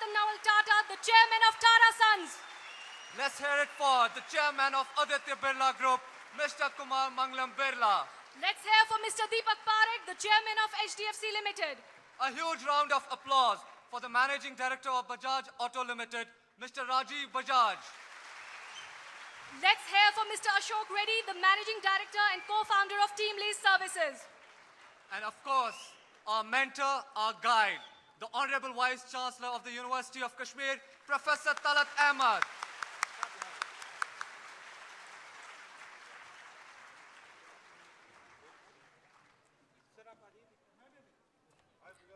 Ratan Tata, the chairman of Tata Sons. Let's hear it for the chairman of Aditya Birla Group, Mr. Kumar Mangalam Birla. Let's hear for Mr. Deepak Parekh, the chairman of HDFC Limited. A huge round of applause for the managing director of Bajaj Auto Limited, Mr. Rajiv Bajaj. Let's hear for Mr. Ashok Reddy, the managing director and co-founder of Team Lease Services. And of course, our mentor, our guide, the Honorable Vice Chancellor of the University of Kashmir, Professor Talat Ahmad.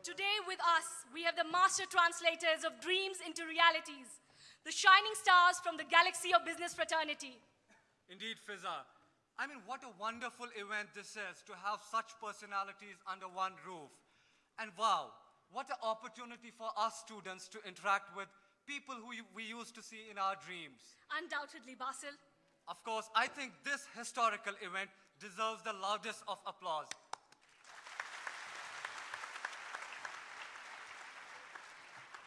Today with us, we have the master translators of dreams into realities, the shining stars from the galaxy of business fraternity. Indeed, Fiza. I mean, what a wonderful event this is to have such personalities under one roof. And wow, what an opportunity for us students to interact with people who we used to see in our dreams. Undoubtedly, Basil. Of course, I think this historical event deserves the loudest of applause.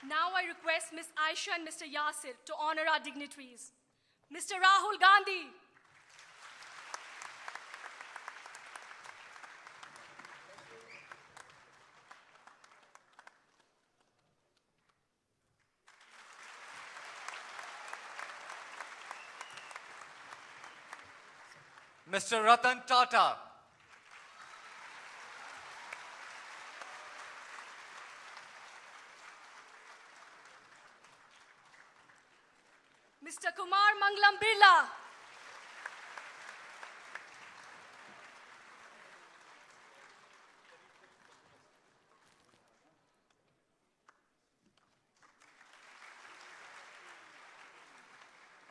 Now I request Ms. Aisha and Mr. Yasir to honor our dignitaries. Mr. Rahul Gandhi. Mr. Ratan Tata. Mr. Kumar Mangalam Birla.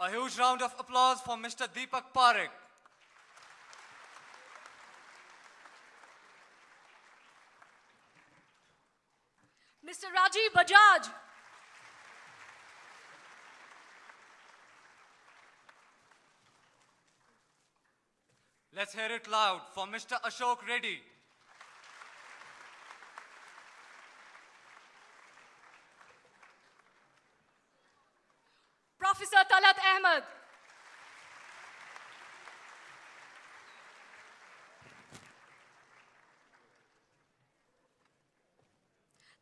A huge round of applause for Mr. Deepak Parekh. Mr. Rajiv Bajaj. Let's hear it loud for Mr. Ashok Reddy. Professor Talat Ahmad.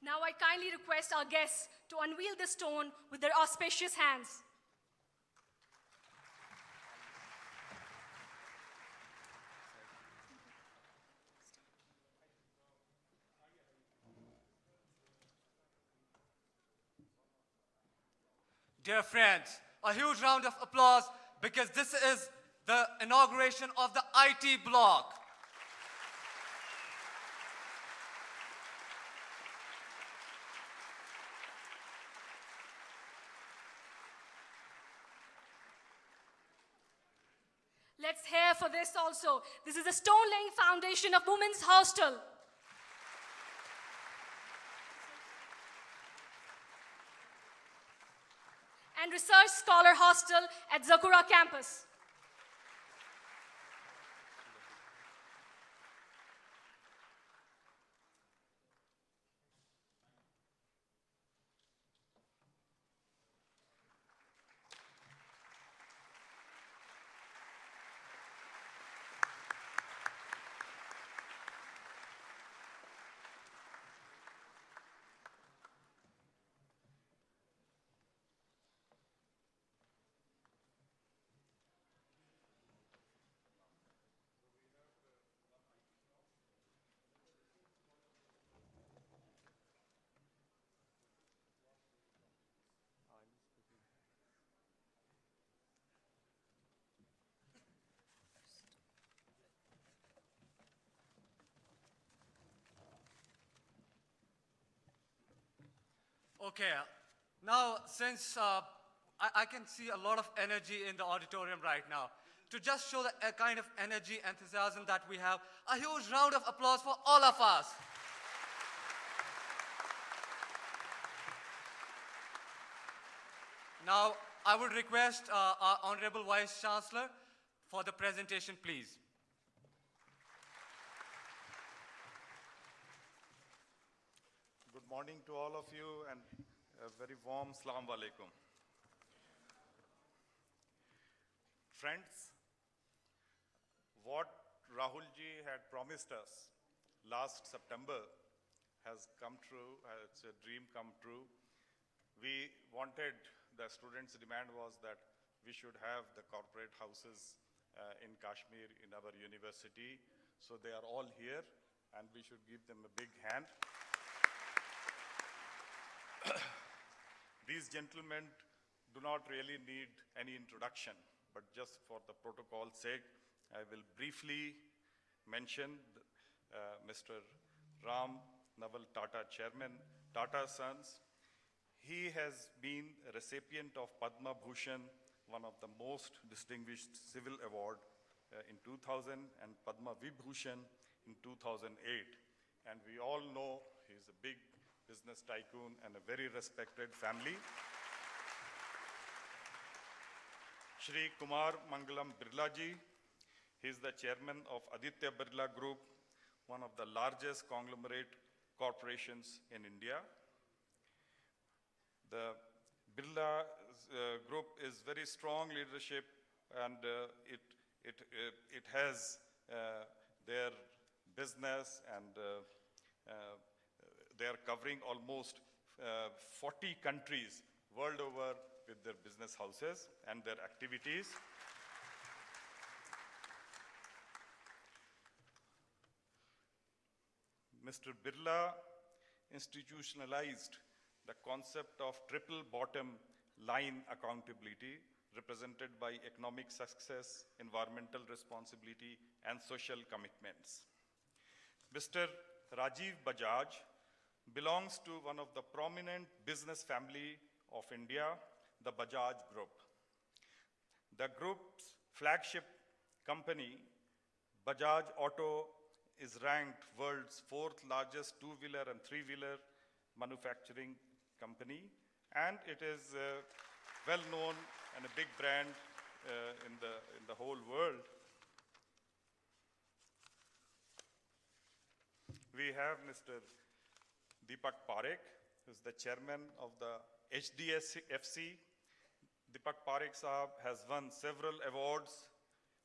Now I kindly request our guests to unveil the stone with their auspicious hands. Dear friends, a huge round of applause because this is the inauguration of the IT block. Let's hear for this also. This is the stone-laying foundation of Women's Hostel. And Research Scholar Hostel at Zakura campus. Okay, now since I can see a lot of energy in the auditorium right now, to just show the kind of energy, enthusiasm that we have, a huge round of applause for all of us. Now, I would request our Honorable Vice Chancellor for the presentation, please. Good morning to all of you, and A very warm Salaam Alaikum. Friends, what Rahul ji had promised us last September has come true, it's a dream come true. We wanted, the students' demand was that we should have the corporate houses in Kashmir in our university. So they are all here and we should give them a big hand. These gentlemen do not really need any introduction, but just for the protocol's sake, I will briefly mention Mr. Ram Naval Tata, Chairman, Tata Sons. He has been a recipient of Padma Bhushan, one of the most distinguished civil award in 2000, and Padma Vibhushan in 2008. And we all know he's a big business tycoon and a very respected family. Shri Kumar Mangalam Birla ji, he is the chairman of Aditya Birla Group, one of the largest conglomerate corporations in India. The Birla Group is very strong leadership, and it has their business, and they are covering almost 40 countries world over with their business houses and their activities. Mr. Birla institutionalized the concept of triple bottom line accountability, represented by economic success, environmental responsibility, and social commitments. Mr. Rajiv Bajaj belongs to one of the prominent business family of India, the Bajaj Group. The group's flagship company, Bajaj Auto, is ranked world's 4th largest two-wheeler and three-wheeler manufacturing company, and it is well known and a big brand in the whole world. We have Mr. Deepak Parekh, who is the chairman of the HDFC. Deepak Parekh Saab has won several awards.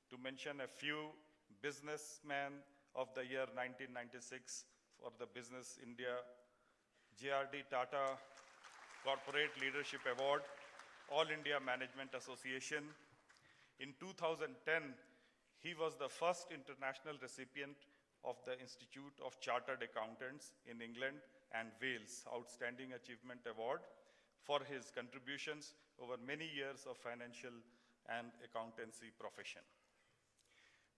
To mention a few, Businessman of the Year 1996 for the Business India, JRD Tata Corporate Leadership Award, All India Management Association. In 2010, he was the first international recipient of the Institute of Chartered Accountants in England and Wales Outstanding Achievement Award for his contributions over many years of financial and accountancy profession.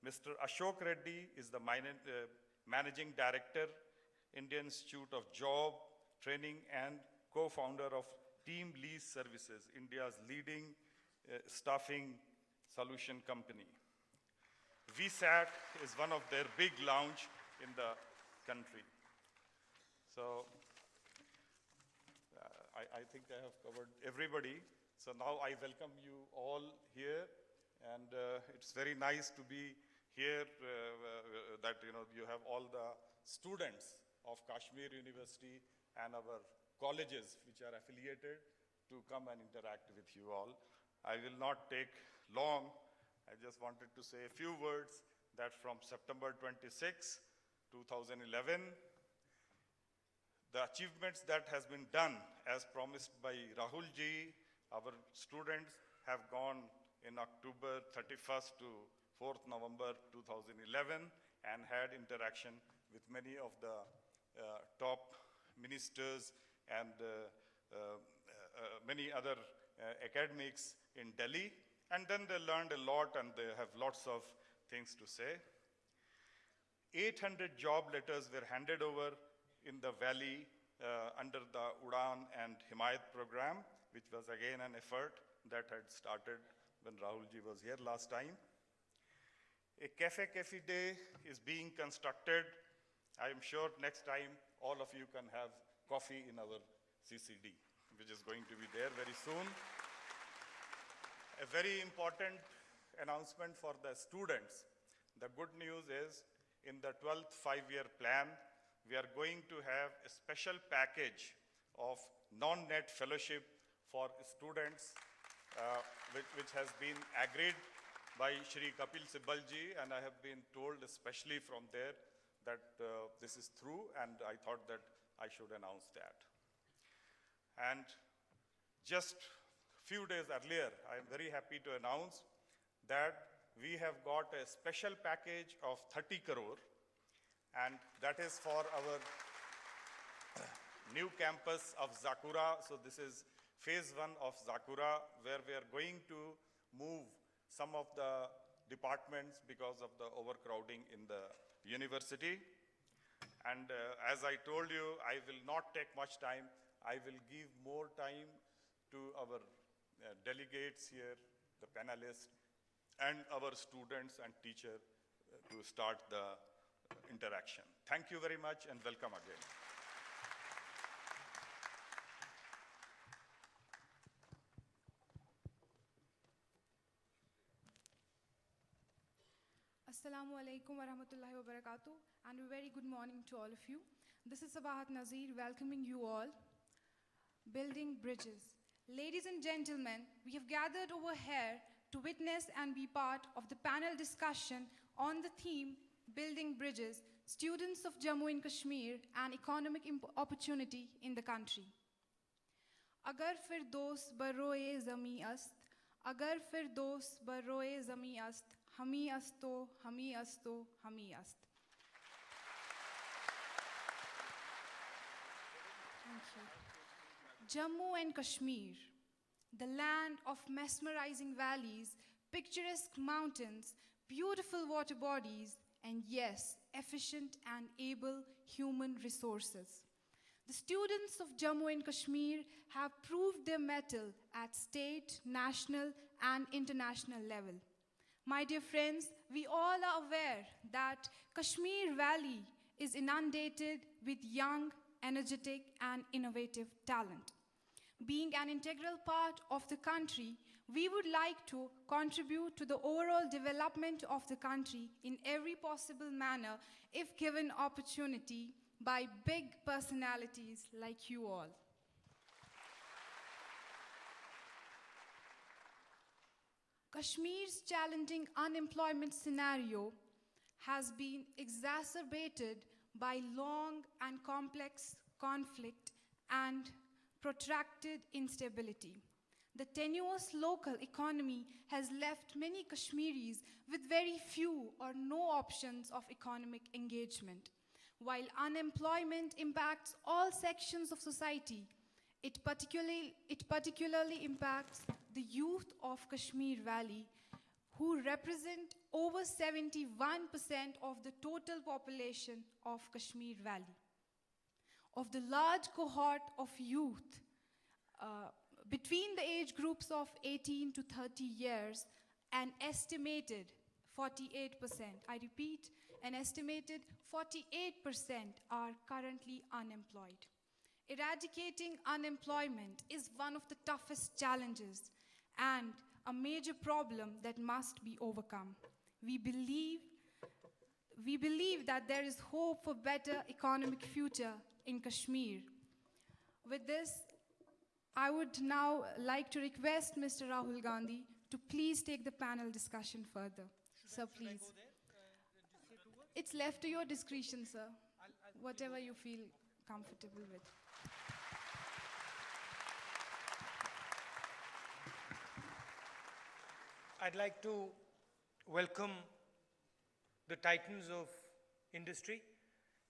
Mr. Ashok Reddy is the Managing Director, Indian Institute of Job Training, and co-founder of Team Lease Services, India's leading staffing solution company. VSAT is one of their big lounge in the country. So I think I have covered everybody. So now I welcome you all here, and it's very nice to be here that you have all the students of Kashmir University and our colleges which are affiliated to come and interact with you all. I will not take long. I just wanted to say a few words that from September 26, 2011, the achievements that has been done as promised by Rahul ji, our students have gone in October 31st to 4th November 2011 and had interaction with many of the top ministers and many other academics in Delhi. And then they learned a lot and they have lots of things to say. 800 job letters were handed over in the valley under the Udan and Himayat program, which was again an effort that had started when Rahul ji was here last time. A cafe day is being constructed. I am sure next time all of you can have coffee in our CCD, which is going to be there very soon. A very important announcement for the students. The good news is, in the 12th five-year plan, we are going to have a special package of non-net fellowship for students, which has been agreed by Shri Kapil Sibbalji, and I have been told, especially from there, that this is through, and I thought that I should announce that. And just few days earlier, I am very happy to announce that we have got a special package of 30 crore, and that is for our new campus of Zakura. So this is phase 1 of Zakura, where we are going to move some of the departments because of the overcrowding in the university. And as I told you, I will not take much time. I will give more time to our delegates here, the panelists, and our students and teachers to start the interaction. Thank you very much and welcome again. Assalamu alaikum wa rahmatullahi wa barakatuh, and a very good morning to all of you. This is Sabahat Nazir welcoming you all. Building bridges. Ladies and gentlemen, we have gathered over here to witness and be part of the panel discussion on the theme Building Bridges, Students of Jammu and Kashmir and Economic Opportunity in the Country. Agar firdos baroe zami ast, agar firdos baroe zami ast, hami asto, hami asto, hami ast. Thank you. Jammu and Kashmir, the land of mesmerizing valleys, picturesque mountains, beautiful water bodies, and yes, efficient and able human resources. The students of Jammu and Kashmir have proved their mettle at state, national, and international level. My dear friends, we all are aware that Kashmir Valley is inundated with young, energetic, and innovative talent. Being an integral part of the country, we would like to contribute to the overall development of the country in every possible manner if given opportunity by big personalities like you all. Kashmir's challenging unemployment scenario has been exacerbated by long and complex conflict and protracted instability. The tenuous local economy has left many Kashmiris with very few or no options of economic engagement. While unemployment impacts all sections of society, it particularly impacts the youth of Kashmir Valley, who represent over 71% of the total population of Kashmir Valley. Of the large cohort of youth between the age groups of 18 to 30 years, an estimated 48%, I repeat, an estimated 48% are currently unemployed. Eradicating unemployment is one of the toughest challenges and a major problem that must be overcome. We believe that there is hope for better economic future in Kashmir. With this, I would now like to request Mr. Rahul Gandhi to please take the panel discussion further. Sir, please. It's left to your discretion, sir. Whatever you feel comfortable with. I'd like to welcome the titans of industry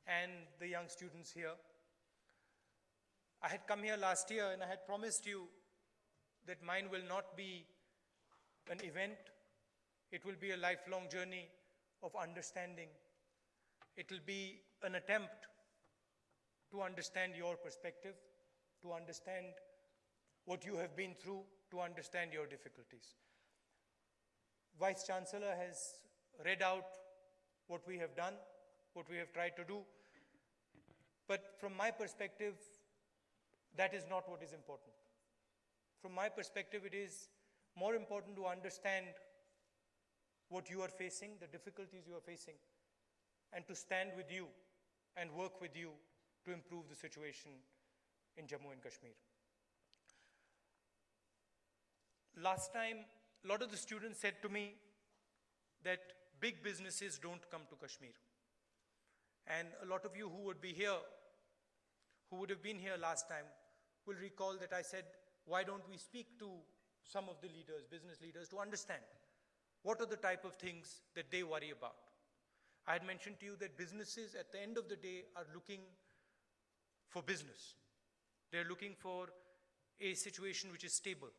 and the young students here. I had come here last year and I had promised you that mine will not be an event. It will be a lifelong journey of understanding. It will be an attempt to understand your perspective, to understand what you have been through, to understand your difficulties. Vice Chancellor has read out what we have done, what we have tried to do. But from my perspective, that is not what is important. From my perspective, it is more important to understand what you are facing, the difficulties you are facing, and to stand with you and work with you to improve the situation in Jammu and Kashmir. Last time, a lot of the students said to me that big businesses don't come to Kashmir. And a lot of you who would be here, who would have been here last time, will recall that I said, why don't we speak to some of the leaders, business leaders, to understand what are the type of things that they worry about. I had mentioned to you that businesses at the end of the day are looking for business. They're looking for a situation which is stable.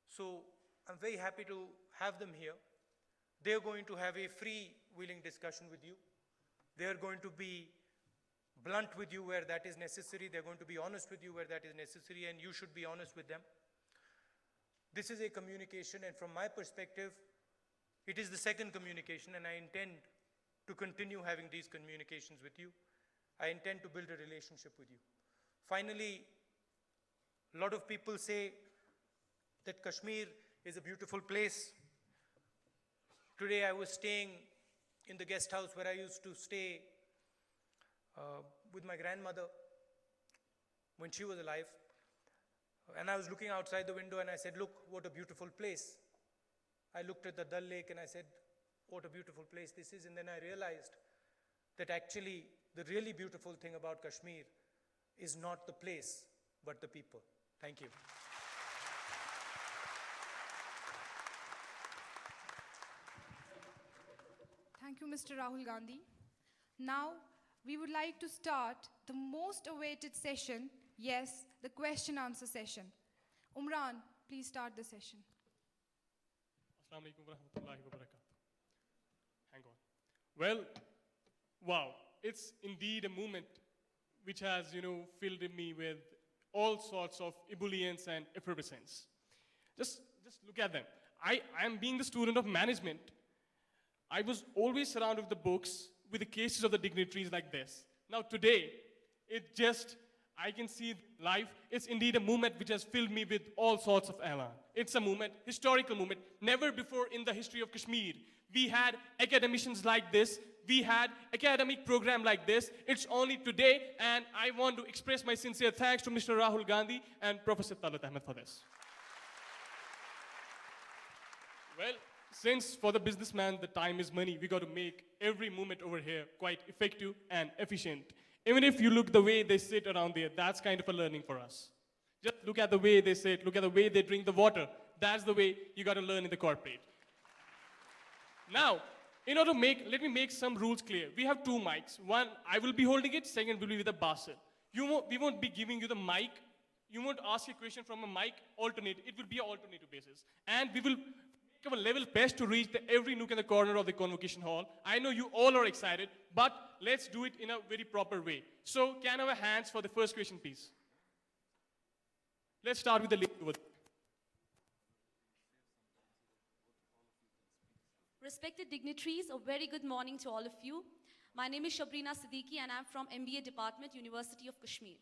So I'm very happy to have them here. They're going to have a free-wheeling discussion with you. They're going to be blunt with you where that is necessary. They're going to be honest with you where that is necessary, and you should be honest with them. This is a communication, and from my perspective, it is the second communication, and I intend to continue having these communications with you. I intend to build a relationship with you. Finally, a lot of people say that Kashmir is a beautiful place. Today I was staying in the guest house where I used to stay with my grandmother when she was alive. And I was looking outside the window and I said, look, what a beautiful place. I looked at the Dal Lake and I said, what a beautiful place this is. And then I realized that actually the really beautiful thing about Kashmir is not the place, but the people. Thank you. Thank you, Mr. Rahul Gandhi. Now, we would like to start the most awaited session, yes, the question-answer session. Umran, please start the session. Assalamu alaikum warahmatullahi wabarakatuh. Hang on. Well, wow, it's indeed a moment which has, filled me with all sorts of ebullience and effervescence. Just look at them. I am being the student of management. I was always surrounded with the books, with the cases of the dignitaries like this. Now today, I can see life. It's indeed a moment which has filled me with all sorts of elan. It's a moment, historical moment. Never before in the history of Kashmir, we had academicians like this. We had academic program like this. It's only today, and I want to express my sincere thanks to Mr. Rahul Gandhi and Professor Tata Ahmed for this. Well, since for the businessman, the time is money, we got to make every moment over here quite effective and efficient. Even if you look the way they sit around there, that's kind of a learning for us. Just look at the way they sit, look at the way they drink the water. That's the way you got to learn in the corporate. Now, in order to let me make some rules clear. We have two mics. One, I will be holding it. Second, will be with a buzzer. We won't be giving you the mic. You won't ask a question from a mic alternate. It will be an alternative basis. And we will make our level best to reach every nook and the corner of the convocation hall. I know you all are excited, but let's do it in a very proper way. So, can I have hands for the first question, please? Let's start with the lady over there. Respected dignitaries, a very good morning to all of you. My name is Shabrina Siddiqui and I'm from MBA Department, University of Kashmir.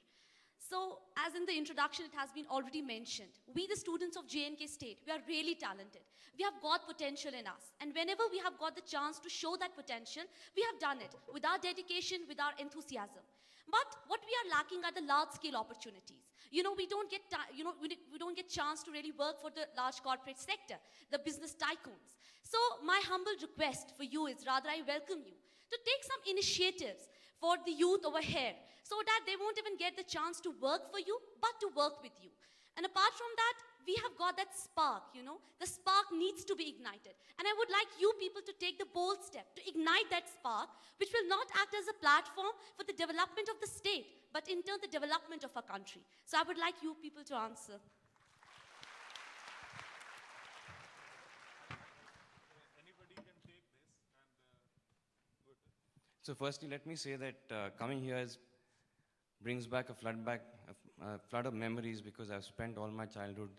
So, as in the introduction, it has been already mentioned, we the students of J&K State, we are really talented. We have got potential in us. And whenever we have got the chance to show that potential, we have done it with our dedication, with our enthusiasm. But what we are lacking are the large-scale opportunities. We don't get chance to really work for the large corporate sector, the business tycoons. So my humble request for you is, rather I welcome you to take some initiatives for the youth over here so that they won't even get the chance to work for you, but to work with you. And apart from that, we have got that spark, the spark needs to be ignited. And I would like you people to take the bold step to ignite that spark, which will not act as a platform for the development of the state, but in turn the development of our country. So I would like you people to answer. So firstly, let me say that coming here brings back a flood of memories because I've spent all my childhood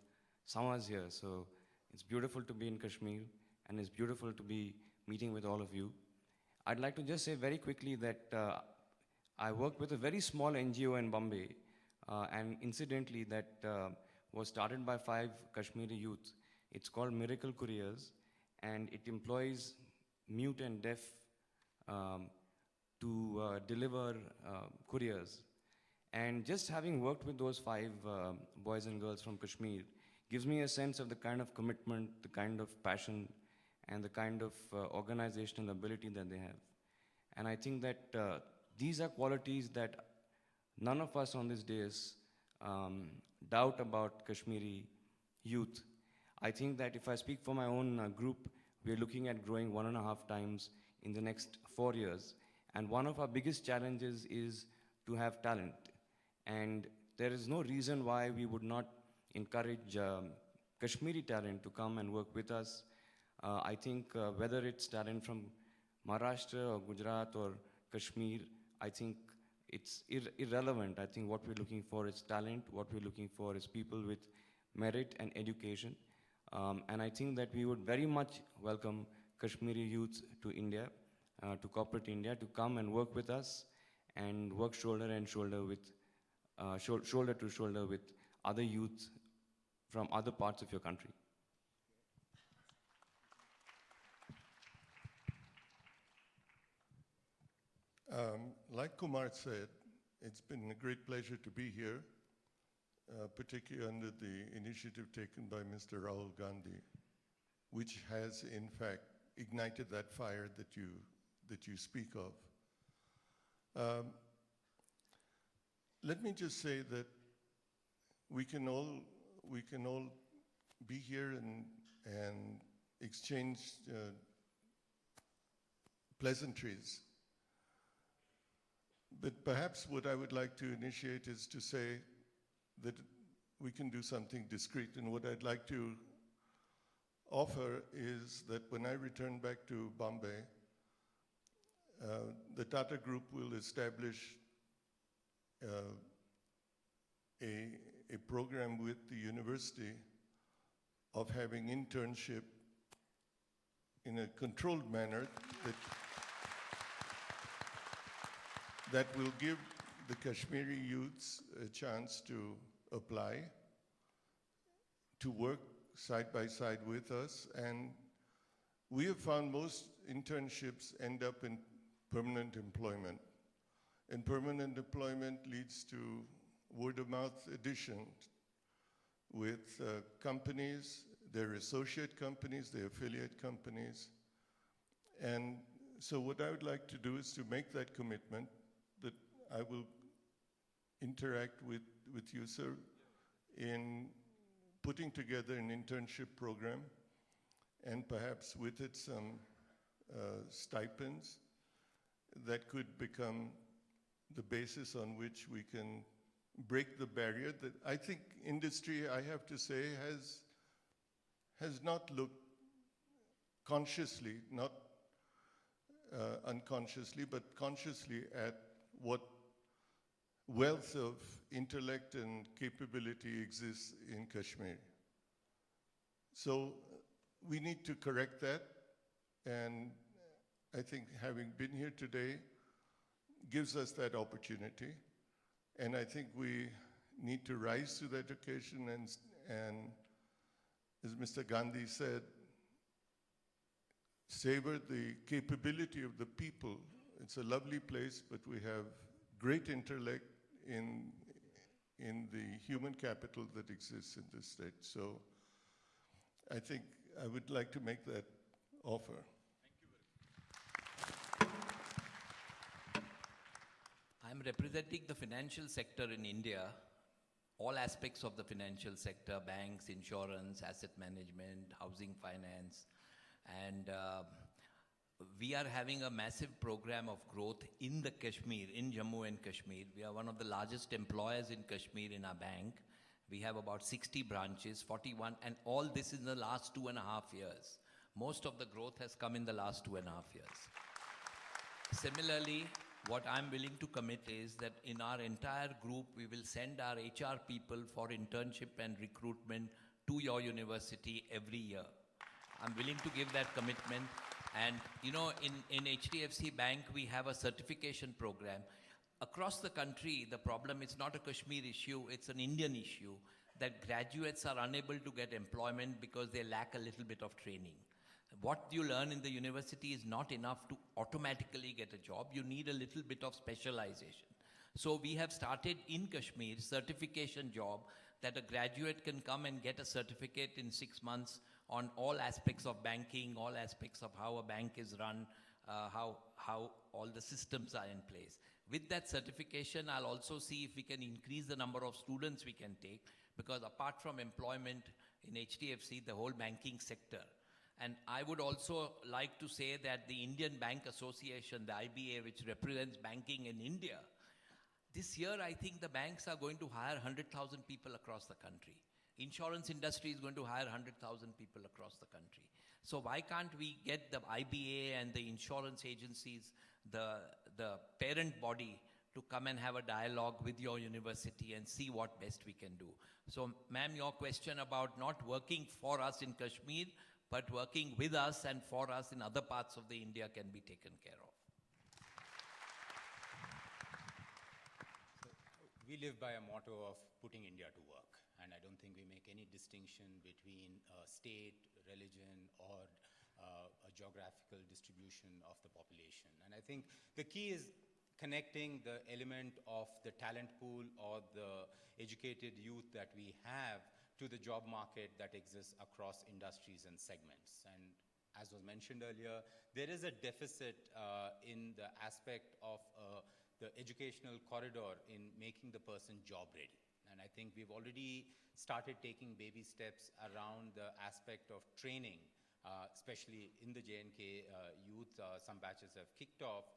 summers here. So it's beautiful to be in Kashmir and it's beautiful to be meeting with all of you. I'd like to just say very quickly that I worked with a very small NGO in Bombay and incidentally that was started by 5 Kashmiri youth. It's called Miracle Couriers and it employs mute and deaf to deliver couriers. And just having worked with those five boys and girls from Kashmir gives me a sense of the kind of commitment, the kind of passion, and the kind of organizational ability that they have. And I think that these are qualities that none of us on this dais doubt about Kashmiri youth. I think that if I speak for my own group, we're looking at growing 1.5 times in the next 4 years. And one of our biggest challenges is to have talent. And there is no reason why we would not encourage Kashmiri talent to come and work with us. I think whether it's talent from Maharashtra or Gujarat or Kashmir, I think it's irrelevant. I think what we're looking for is talent. What we're looking for is people with merit and education. And I think that we would very much welcome Kashmiri youth to India, to corporate India, to come and work with us and work shoulder and shoulder with, shoulder to shoulder with other youth from other parts of your country. Like Kumar said, it's been a great pleasure to be here, particularly under the initiative taken by Mr. Rahul Gandhi, which has in fact ignited that fire that you speak of. Let me just say that we can all be here and exchange pleasantries. But perhaps what I would like to initiate is to say that we can do something discreet. And what I'd like to offer is that when I return back to Bombay, the Tata Group will establish a program with the university of having internship in a controlled manner that will give the Kashmiri youths a chance to apply, to work side by side with us. And we have found most internships end up in permanent employment. And permanent employment leads to word-of-mouth addition with companies, their associate companies, their affiliate companies. And so what I would like to do is to make that commitment that I will interact with you, sir, in putting together an internship program and perhaps with it some stipends that could become the basis on which we can break the barrier that I think industry, I have to say, has not looked consciously, not unconsciously, but consciously at what wealth of intellect and capability exists in Kashmir. So we need to correct that, and I think having been here today gives us that opportunity, and I think we need to rise to that occasion and as Mr. Gandhi said, savor the capability of the people. It's a lovely place, but we have great intellect in the human capital that exists in this state. So I think I would like to make that offer. I'm representing the financial sector in India, all aspects of the financial sector, banks, insurance, asset management, housing finance, and we are having a massive program of growth in the Kashmir, in Jammu and Kashmir. We are one of the largest employers in Kashmir in our bank. We have about 60 branches, 41, and all this in the last 2.5 years. Most of the growth has come in the last 2.5 years. Similarly, what I'm willing to commit is that in our entire group, we will send our HR people for internship and recruitment to your university every year. I'm willing to give that commitment. And you know, in HDFC Bank, we have a certification program. Across the country, the problem is not a Kashmir issue, it's an Indian issue, that graduates are unable to get employment because they lack a little bit of training. What you learn in the university is not enough to automatically get a job. You need a little bit of specialization. So we have started in Kashmir certification job that a graduate can come and get a certificate in 6 months on all aspects of banking, all aspects of how a bank is run, how all the systems are in place. With that certification, I'll also see if we can increase the number of students we can take, because apart from employment in HDFC, the whole banking sector. And I would also like to say that the Indian Bank Association, the IBA, which represents banking in India, this year I think the banks are going to hire 100,000 people across the country. Insurance industry is going to hire 100,000 people across the country. So why can't we get the IBA and the insurance agencies, the parent body, to come and have a dialogue with your university and see what best we can do? So ma'am, your question about not working for us in Kashmir, but working with us and for us in other parts of the India can be taken care of. We live by a motto of putting India to work, and I don't think we make any distinction between state, religion, or a geographical distribution of the population. And I think the key is connecting the element of the talent pool or the educated youth that we have to the job market that exists across industries and segments. And as was mentioned earlier, there is a deficit in the aspect of the educational corridor in making the person job ready. And I think we've already started taking baby steps around the aspect of training, especially in the J&K youth. Some batches have kicked off,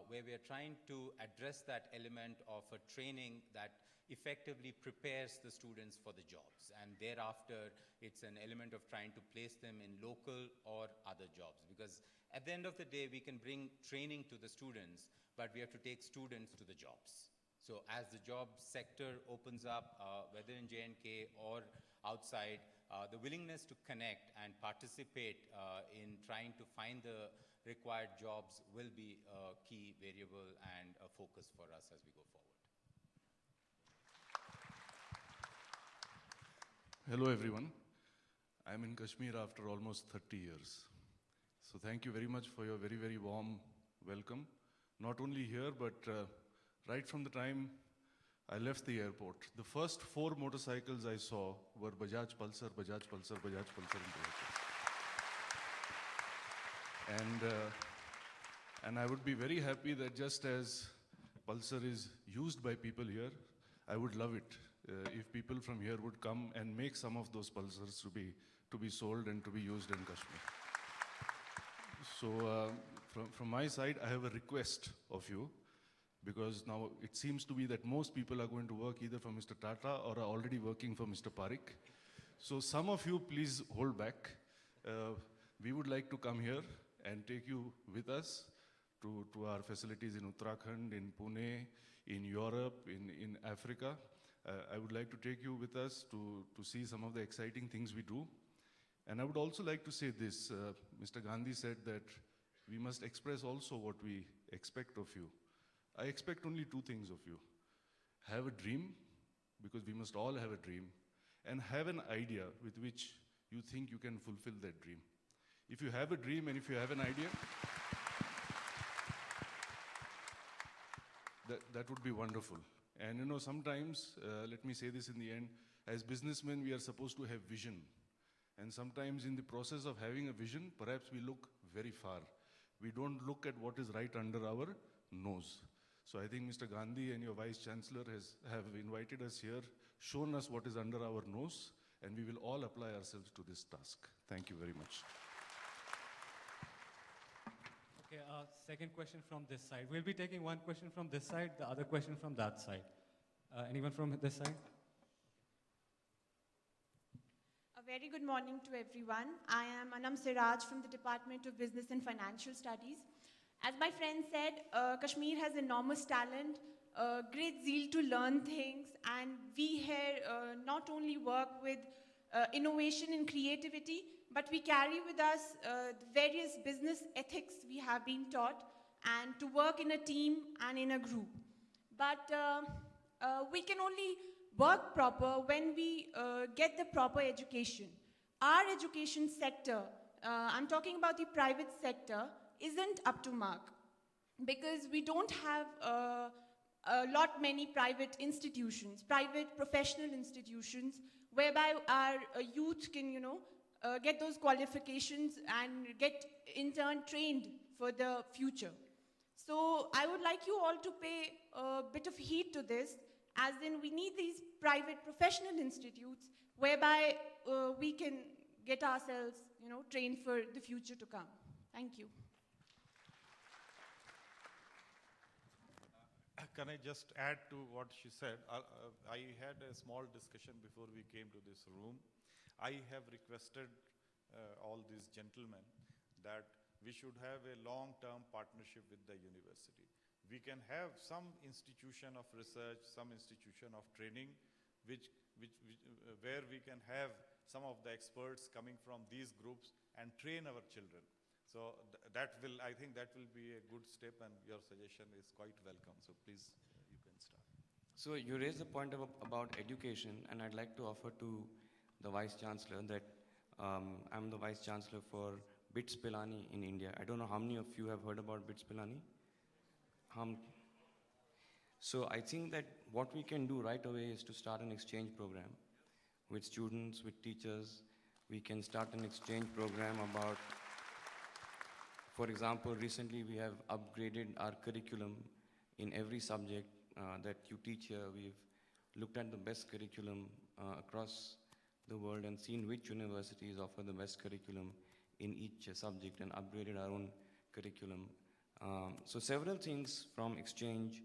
where we are trying to address that element of a training that effectively prepares the students for the jobs. And thereafter, it's an element of trying to place them in local or other jobs. Because at the end of the day, we can bring training to the students, but we have to take students to the jobs. So as the job sector opens up, whether in J&K or outside, the willingness to connect and participate in trying to find the required jobs will be a key variable and a focus for us as we go forward. Hello everyone. I'm in Kashmir after almost 30 years. So thank you very much for your very, very warm welcome. Not only here, but right from the time I left the airport, the first 4 motorcycles I saw were Bajaj Pulsar, Bajaj Pulsar, Bajaj Pulsar in the airport. And I would be very happy that just as Pulsar is used by people here, I would love it if people from here would come and make some of those Pulsars to be sold and to be used in Kashmir. So from my side, I have a request of you, because now it seems to be that most people are going to work either for Mr. Tata or are already working for Mr. Parikh. So some of you please hold back. We would like to come here and take you with us to our facilities in Uttarakhand, in Pune, in Europe, in Africa. I would like to take you with us to see some of the exciting things we do. And I would also like to say this. Mr. Gandhi said that we must express also what we expect of you. I expect only 2 things of you. Have a dream, because we must all have a dream, and have an idea with which you think you can fulfill that dream. If you have a dream and if you have an idea, that would be wonderful. And you know, sometimes, let me say this in the end, as businessmen, we are supposed to have vision. And sometimes in the process of having a vision, perhaps we look very far. We don't look at what is right under our nose. So I think Mr. Gandhi and your Vice Chancellor have invited us here, shown us what is under our nose, and we will all apply ourselves to this task. Thank you very much. Okay, second question from this side. We'll be taking one question from this side, the other question from that side. Anyone from this side? A very good morning to everyone. I am Anam Siraj from the Department of Business and Financial Studies. As my friend said, Kashmir has enormous talent, great zeal to learn things, and we here not only work with innovation and creativity, but we carry with us the various business ethics we have been taught, and to work in a team and in a group. But we can only work proper when we get the proper education. Our education sector, I'm talking about the private sector, isn't up to mark, because we don't have a lot many private institutions, private professional institutions, whereby our youth can, get those qualifications and get in turn trained for the future. So I would like you all to pay a bit of heed to this, as in we need these private professional institutes whereby we can get ourselves, trained for the future to come. Thank you. Can I just add to what she said? I had a small discussion before we came to this room. I have requested all these gentlemen that we should have a long-term partnership with the university. We can have some institution of research, some institution of training, where we can have some of the experts coming from these groups and train our children. So I think that will be a good step, and your suggestion is quite welcome. So please, you can start. So you raised the point about education, and I'd like to offer to the Vice Chancellor that I'm the Vice Chancellor for BITS Pilani in India. I don't know how many of you have heard about BITS Pilani? So I think that what we can do right away is to start an exchange program with students, with teachers. We can start an exchange program about, for example, recently we have upgraded our curriculum in every subject that you teach here. We've looked at the best curriculum across the world and seen which universities offer the best curriculum in each subject and upgraded our own curriculum. So several things from exchange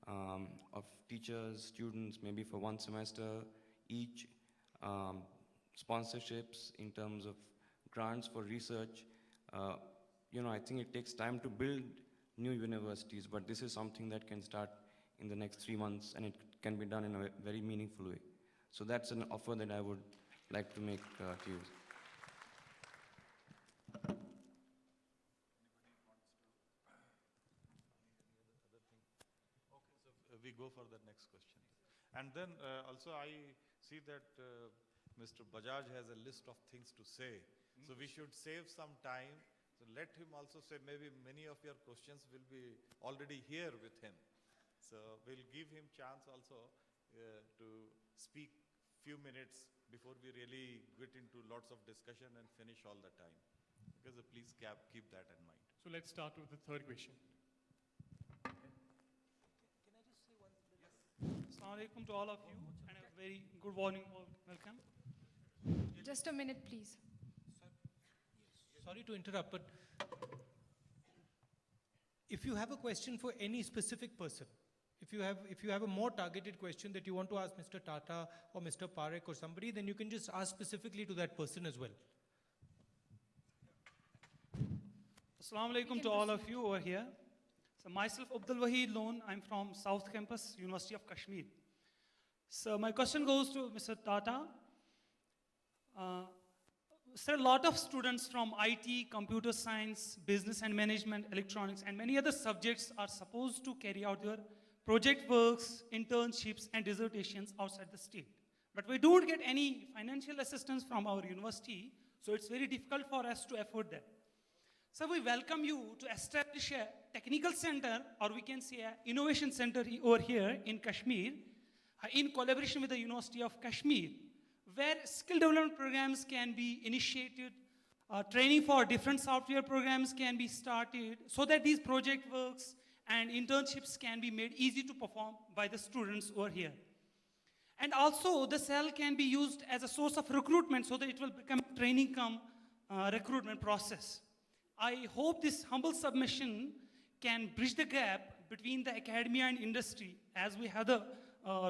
of teachers, students, maybe for one semester each, sponsorships in terms of grants for research. I think it takes time to build new universities, but this is something that can start in the next 3 months, and it can be done in a very meaningful way. So that's an offer that I would like to make to you. We go for the next question. And then also I see that Mr. Bajaj has a list of things to say. So we should save some time. So let him also say, maybe many of your questions will be already here with him. So we'll give him chance also to speak few minutes before we really get into lots of discussion and finish all the time. Because please keep that in mind. So let's start with the third question. Assalamu alaikum to all of you, and a very good morning, welcome. Just a minute, please. Sorry to interrupt, but if you have a question for any specific person, if you have a more targeted question that you want to ask Mr. Tata or Mr. Parekh or somebody, then you can just ask specifically to that person as well. Assalamu alaikum to all of you over here. So myself, Abdul Wahid Loan, I'm from South Campus, University of Kashmir. So my question goes to Mr. Tata. Sir, a lot of students from IT, computer science, business and management, electronics, and many other subjects are supposed to carry out their project works, internships, and dissertations outside the state. But we don't get any financial assistance from our university, so it's very difficult for us to afford that. So we welcome you to establish a technical center, or we can say an innovation center over here in Kashmir, in collaboration with the University of Kashmir, where skill development programs can be initiated, training for different software programs can be started, so that these project works and internships can be made easy to perform by the students over here. And also, the cell can be used as a source of recruitment, so that it will become training cum recruitment process. I hope this humble submission can bridge the gap between the academia and industry, as we have the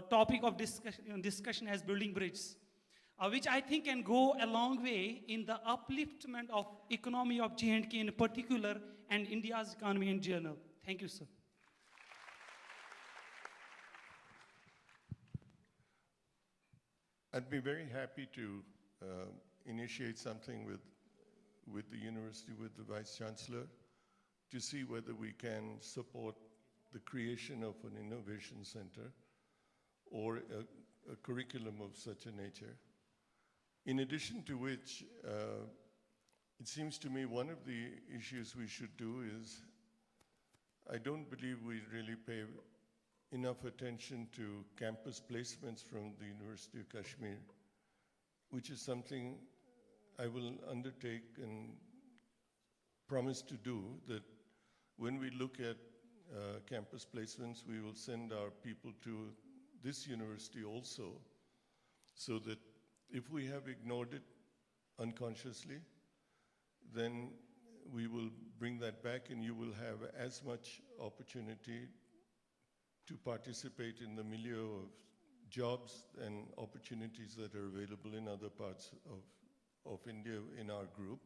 topic of discussion as building bridges, which I think can go a long way in the upliftment of economy of J&K in particular, and India's economy in general. Thank you, sir. I'd be very happy to initiate something with the university, with the Vice Chancellor, to see whether we can support the creation of an innovation center or a curriculum of such a nature. In addition to which, it seems to me one of the issues we should do is, I don't believe we really pay enough attention to campus placements from the University of Kashmir, which is something I will undertake and promise to do, that when we look at campus placements, we will send our people to this university also, so that if we have ignored it unconsciously, then we will bring that back and you will have as much opportunity to participate in the milieu of jobs and opportunities that are available in other parts of India in our group.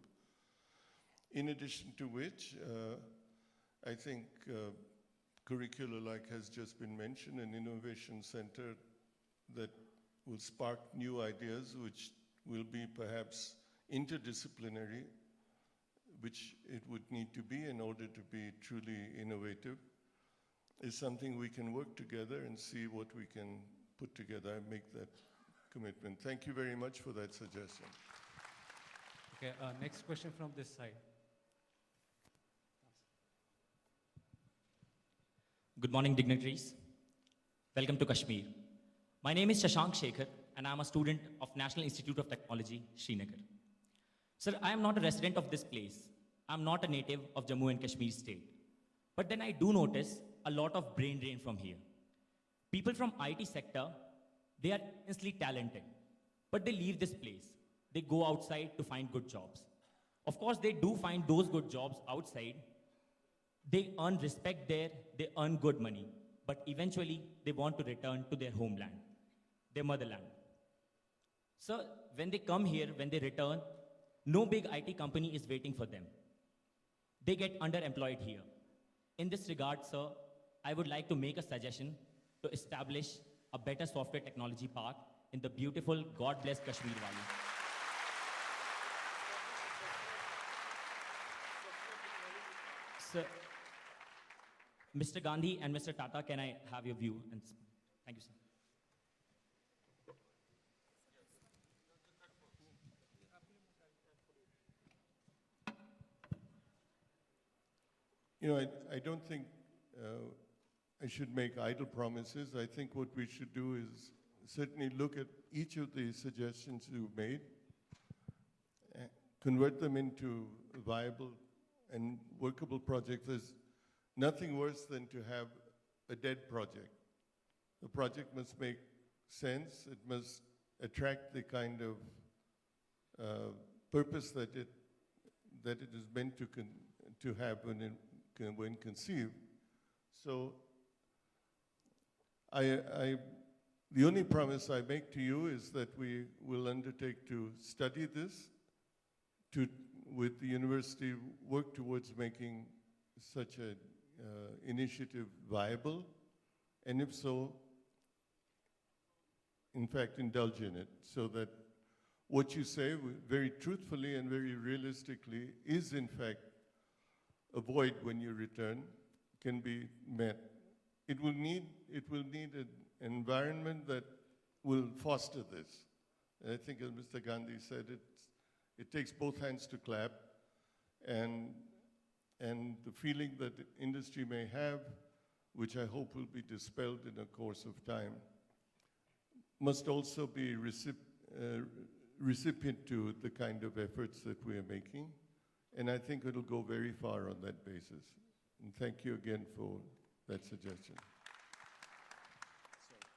In addition to which, I think curricula like has just been mentioned, an innovation center that will spark new ideas which will be perhaps interdisciplinary, which it would need to be in order to be truly innovative, is something we can work together and see what we can put together. I make that commitment. Thank you very much for that suggestion. Okay, next question from this side. Good morning, dignitaries. Welcome to Kashmir. My name is Shashank Shekhar, and I'm a student of National Institute of Technology, Srinagar. Sir, I am not a resident of this place. I'm not a native of Jammu and Kashmir state. But then I do notice a lot of brain drain from here. People from IT sector, they are immensely talented, but they leave this place. They go outside to find good jobs. Of course, they do find those good jobs outside. They earn respect there, they earn good money, but eventually they want to return to their homeland, their motherland. So when they come here, when they return, no big IT company is waiting for them. They get underemployed here. In this regard, sir, I would like to make a suggestion to establish a better software technology park in the beautiful, God-blessed Kashmir Valley. Sir, Mr. Gandhi and Mr. Tata, can I have your view? And thank you, sir. You know, I don't think I should make idle promises. I think what we should do is certainly look at each of the suggestions you've made, convert them into viable and workable projects. There's nothing worse than to have a dead project. The project must make sense. It must attract the kind of purpose that it is meant to have when conceived. So the only promise I make to you is that we will undertake to study this, with the university work towards making such an initiative viable, and if so, in fact, indulge in it, so that what you say very truthfully and very realistically is in fact a void when you return, can be met. It will need an environment that will foster this. And I think, as Mr. Gandhi said, it takes both hands to clap, and the feeling that the industry may have, which I hope will be dispelled in the course of time, must also be recipient to the kind of efforts that we are making. And I think it'll go very far on that basis. And thank you again for that suggestion.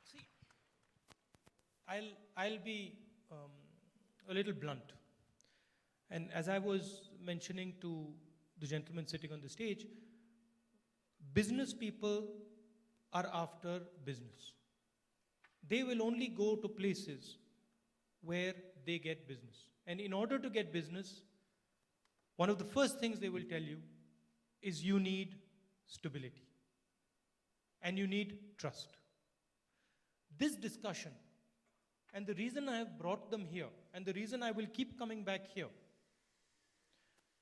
See, I'll be a little blunt. And as I was mentioning to the gentleman sitting on the stage, business people are after business. They will only go to places where they get business. And in order to get business, one of the first things they will tell you is you need stability and you need trust. This discussion, and the reason I have brought them here, and the reason I will keep coming back here,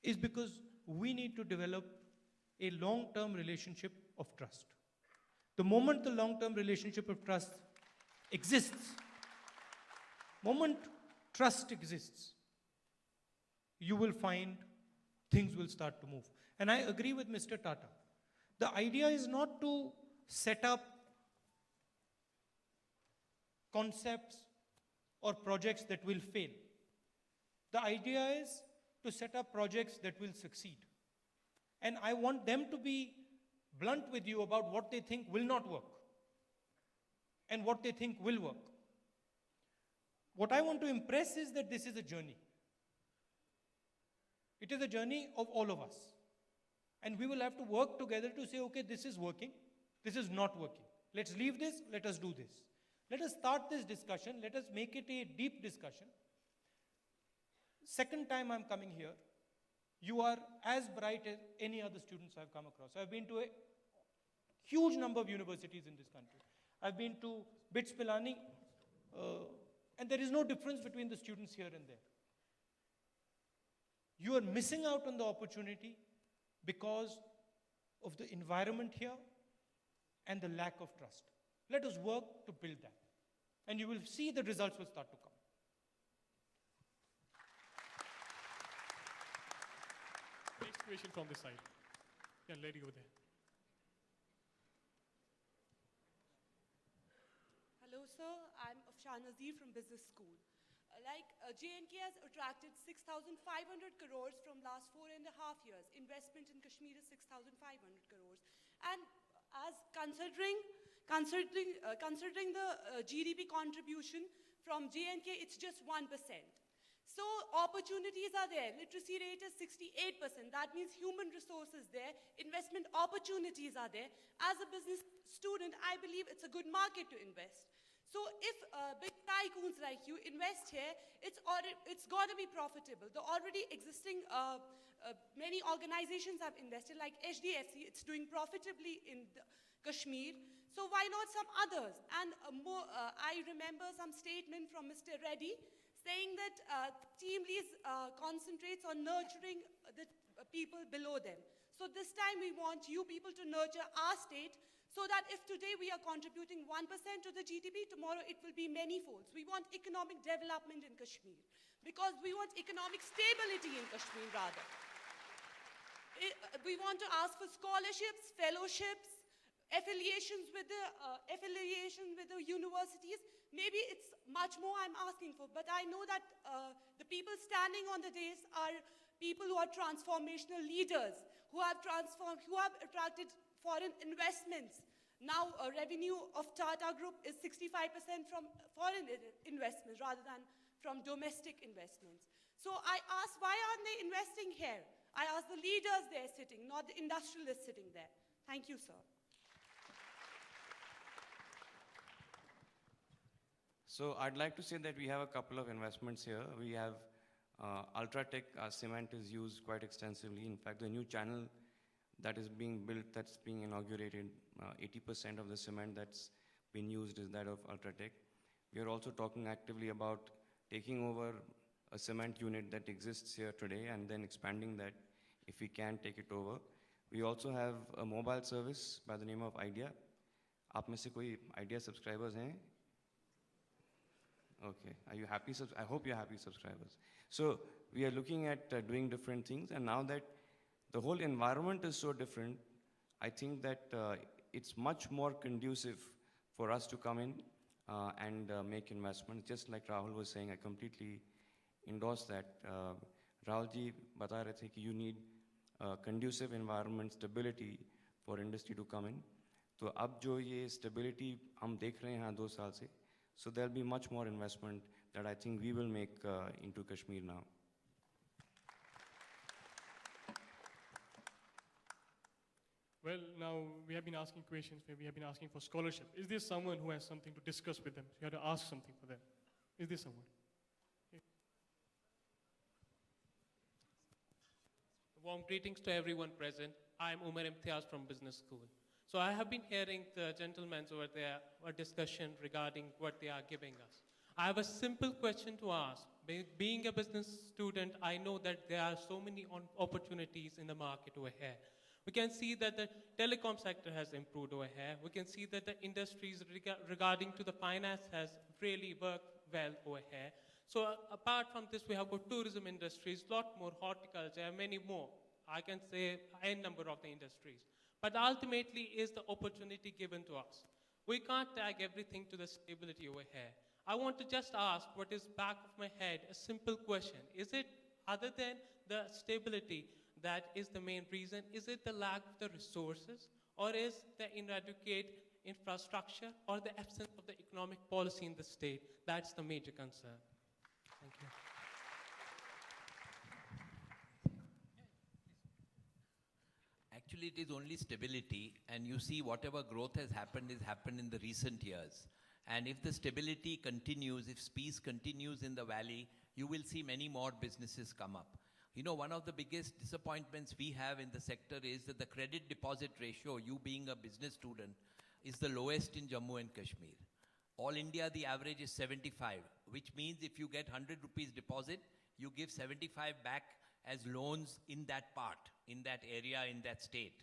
is because we need to develop a long-term relationship of trust. The moment the long-term relationship of trust exists, moment trust exists, you will find things will start to move. And I agree with Mr. Tata. The idea is not to set up concepts, or projects that will fail. The idea is to set up projects that will succeed. And I want them to be blunt with you about what they think will not work and what they think will work. What I want to impress is that this is a journey. It is a journey of all of us. And we will have to work together to say, okay, this is working, this is not working. Let's leave this, let us do this. Let us start this discussion, let us make it a deep discussion. Second time I'm coming here, you are as bright as any other students I've come across. I've been to a huge number of universities in this country. I've been to BITS Pilani, and there is no difference between the students here and there. You are missing out on the opportunity because of the environment here and the lack of trust. Let us work to build that. And you will see the results will start to come. Next question from this side. Yeah, lady over there. Hello, sir. I'm Afshan Nazir from Business School. J&K has attracted 6,500 crores from last 4.5 years. Investment in Kashmir is 6,500 crores. And as considering the GDP contribution from J&K, it's just 1%. So opportunities are there. Literacy rate is 68%. That means human resources there. Investment opportunities are there. As a business student, I believe it's a good market to invest. So if big tycoons like you invest here, it's got to be profitable. The already existing many organizations have invested, like HDFC, it's doing profitably in Kashmir. So why not some others? And I remember some statement from Mr. Reddy saying that TeamLease concentrates on nurturing the people below them. So this time we want you people to nurture our state, so that if today we are contributing 1% to the GDP, tomorrow it will be many folds. We want economic development in Kashmir, because we want economic stability in Kashmir rather. We want to ask for scholarships, fellowships, affiliations with the universities. Maybe it's much more I'm asking for, but I know that the people standing on the dais are people who are transformational leaders, who have attracted foreign investments. Now, revenue of Tata Group is 65% from foreign investments rather than from domestic investments. So I ask, why aren't they investing here? I ask the leaders there sitting, not the industrialists sitting there. Thank you, sir. So I'd like to say that we have a couple of investments here. We have Ultratech, our cement is used quite extensively. In fact, the new channel that is being built, that's being inaugurated, 80% of the cement that's been used is that of Ultratech. We are also talking actively about taking over a cement unit that exists here today and then expanding that if we can take it over. We also have a mobile service by the name of Idea. आप में से कोई Idea subscribers हैं? Okay, are you happy? I hope you're happy subscribers. So we are looking at doing different things, and now that the whole environment is so different, I think that it's much more conducive for us to come in and make investments. Just like Rahul was saying, I completely endorse that. Rahul ji bata rahe the ki you need conducive environment, stability for industry to come in. तो अब जो ये stability हम देख रहे हैं यहाँ 2 साल से, so there'll be much more investment that I think we will make into Kashmir now. Well, now we have been asking questions where we have been asking for scholarship. Is there someone who has something to discuss with them? You have to ask something for them. Is there someone? Okay. Warm greetings to everyone present. I'm Umar Imtiaz from Business School. So I have been hearing the gentlemen over there a discussion regarding what they are giving us. I have a simple question to ask. Being a business student, I know that there are so many opportunities in the market over here. We can see that the telecom sector has improved over here. We can see that the industries regarding to the finance has really worked well over here. So apart from this, we have got tourism industries, lot more horticulture, and many more. I can say a number of the industries. But ultimately is the opportunity given to us. We can't tag everything to the stability over here. I want to just ask what is back of my head, a simple question. Is it other than the stability that is the main reason? Is it the lack of the resources, or is the inadequate infrastructure, or the absence of the economic policy in the state? That's the major concern. Thank you. Actually, it is only stability, and you see whatever growth has happened in the recent years. And if the stability continues, if peace continues in the valley, you will see many more businesses come up. You know, one of the biggest disappointments we have in the sector is that the credit deposit ratio, you being a business student, is the lowest in Jammu and Kashmir. All India, the average is 75, which means if you get 100 rupees deposit, you give 75 back as loans in that part, in that area, in that state.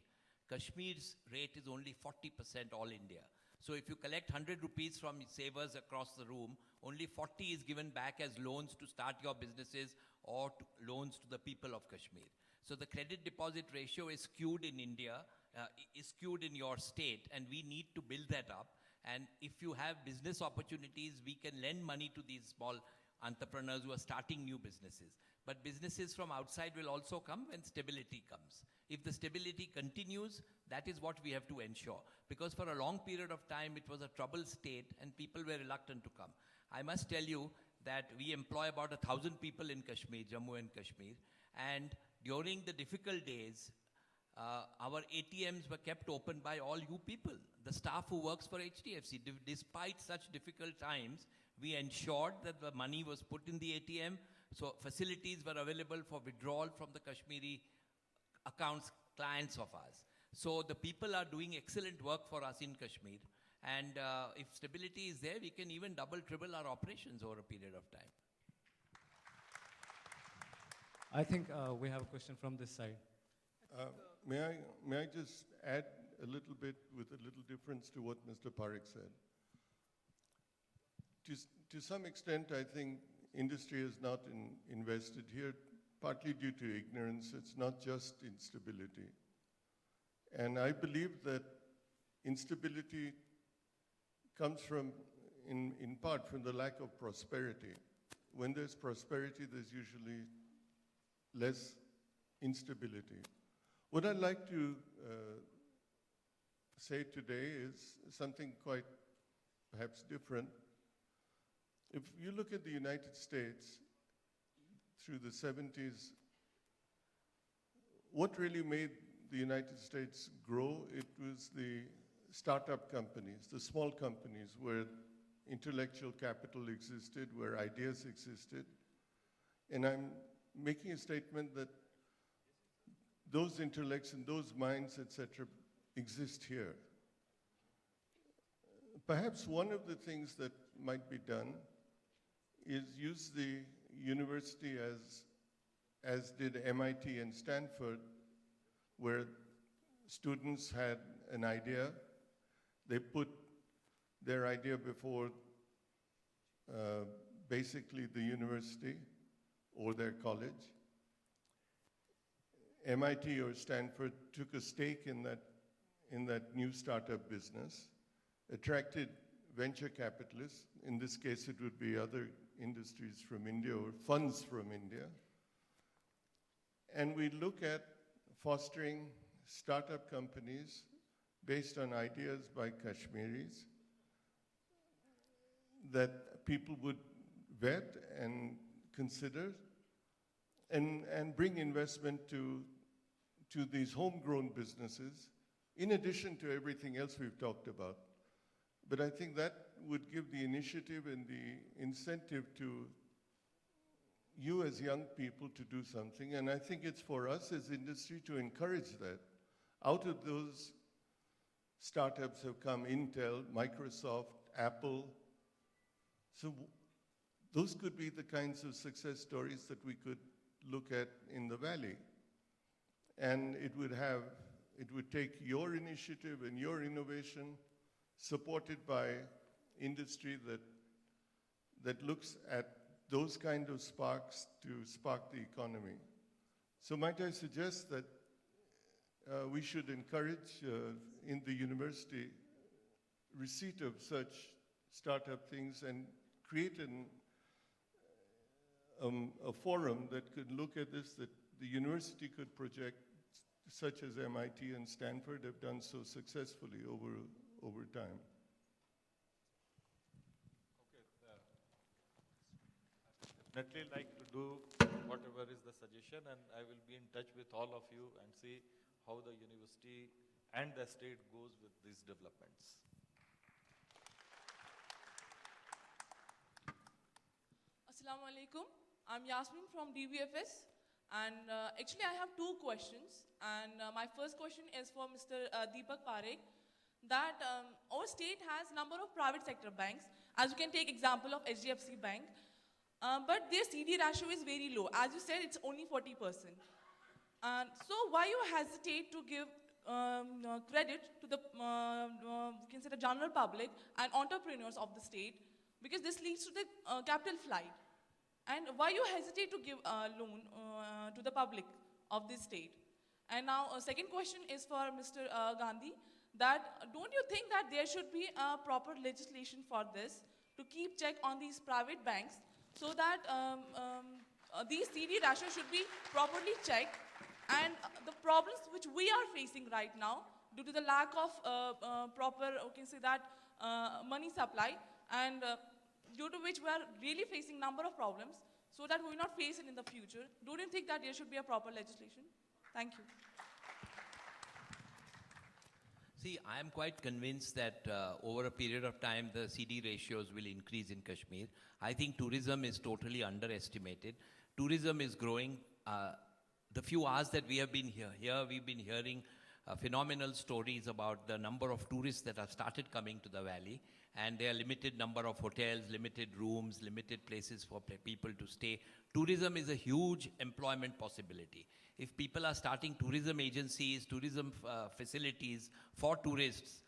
Kashmir's rate is only 40% all India. So if you collect 100 rupees from savers across the room, only 40 is given back as loans to start your businesses or loans to the people of Kashmir. So the credit deposit ratio is skewed in India, is skewed in your state, and we need to build that up. And if you have business opportunities, we can lend money to these small entrepreneurs who are starting new businesses. But businesses from outside will also come when stability comes. If the stability continues, that is what we have to ensure. Because for a long period of time, it was a troubled state and people were reluctant to come. I must tell you that we employ about 1,000 people in Kashmir, Jammu and Kashmir. And during the difficult days, our ATMs were kept open by all you people, the staff who works for HDFC. Despite such difficult times, we ensured that the money was put in the ATM, so facilities were available for withdrawal from the Kashmiri accounts, clients of ours. So the people are doing excellent work for us in Kashmir. And if stability is there, we can even double, triple our operations over a period of time. I think we have a question from this side. May I just add a little bit with a little difference to what Mr. Parekh said? To some extent, I think industry has not invested here, partly due to ignorance. It's not just instability. And I believe that instability comes from, in part, from the lack of prosperity. When there's prosperity, there's usually less instability. What I'd like to say today is something quite perhaps different. If you look at the United States through the 70s, what really made the United States grow? It was the startup companies, the small companies where intellectual capital existed, where ideas existed. And I'm making a statement that those intellects and those minds, etc., exist here. Perhaps one of the things that might be done is use the university as did MIT and Stanford, where students had an idea, they put their idea before basically the university or their college. MIT or Stanford took a stake in that new startup business, attracted venture capitalists. In this case, it would be other industries from India or funds from India. And we look at fostering startup companies based on ideas by Kashmiris that people would vet and consider and bring investment to these homegrown businesses, in addition to everything else we've talked about. But I think that would give the initiative and the incentive to you as young people to do something. And I think it's for us as industry to encourage that. Out of those startups have come Intel, Microsoft, Apple. So those could be the kinds of success stories that we could look at in the valley. And it would take your initiative and your innovation, supported by industry that looks at those kind of sparks to spark the economy. So might I suggest that we should encourage in the university receipt of such startup things and create a forum that could look at this, that the university could project, such as MIT and Stanford have done so successfully over time. Definitely like to do whatever is the suggestion, and I will be in touch with all of you and see how the university and the state goes with these developments. Assalamu alaikum. I'm Yasmin from DVFS, and actually I have two questions. And my first question is for Mr. Deepak Parekh. That our state has number of private sector banks. As you can take example of HDFC Bank, but their CD ratio is very low. As you said, it's only 40%. So why you hesitate to give credit to the you can say the general public and entrepreneurs of the state, because this leads to the capital flight. And why you hesitate to give a loan to the public of this state? And now a second question is for Mr. Gandhi, that don't you think that there should be a proper legislation for this to keep check on these private banks, so that these CD ratios should be properly checked, and the problems which we are facing right now due to the lack of proper, you can say that, money supply, and due to which we are really facing number of problems, so that we will not face it in the future. Don't you think that there should be a proper legislation? Thank you. See, I am quite convinced that over a period of time, the CD ratios will increase in Kashmir. I think tourism is totally underestimated. Tourism is growing. The few hours that we have been here we've been hearing phenomenal stories about the number of tourists that have started coming to the valley. And there are limited number of hotels, limited rooms, limited places for people to stay. Tourism is a huge employment possibility. If people are starting tourism agencies, tourism facilities for tourists,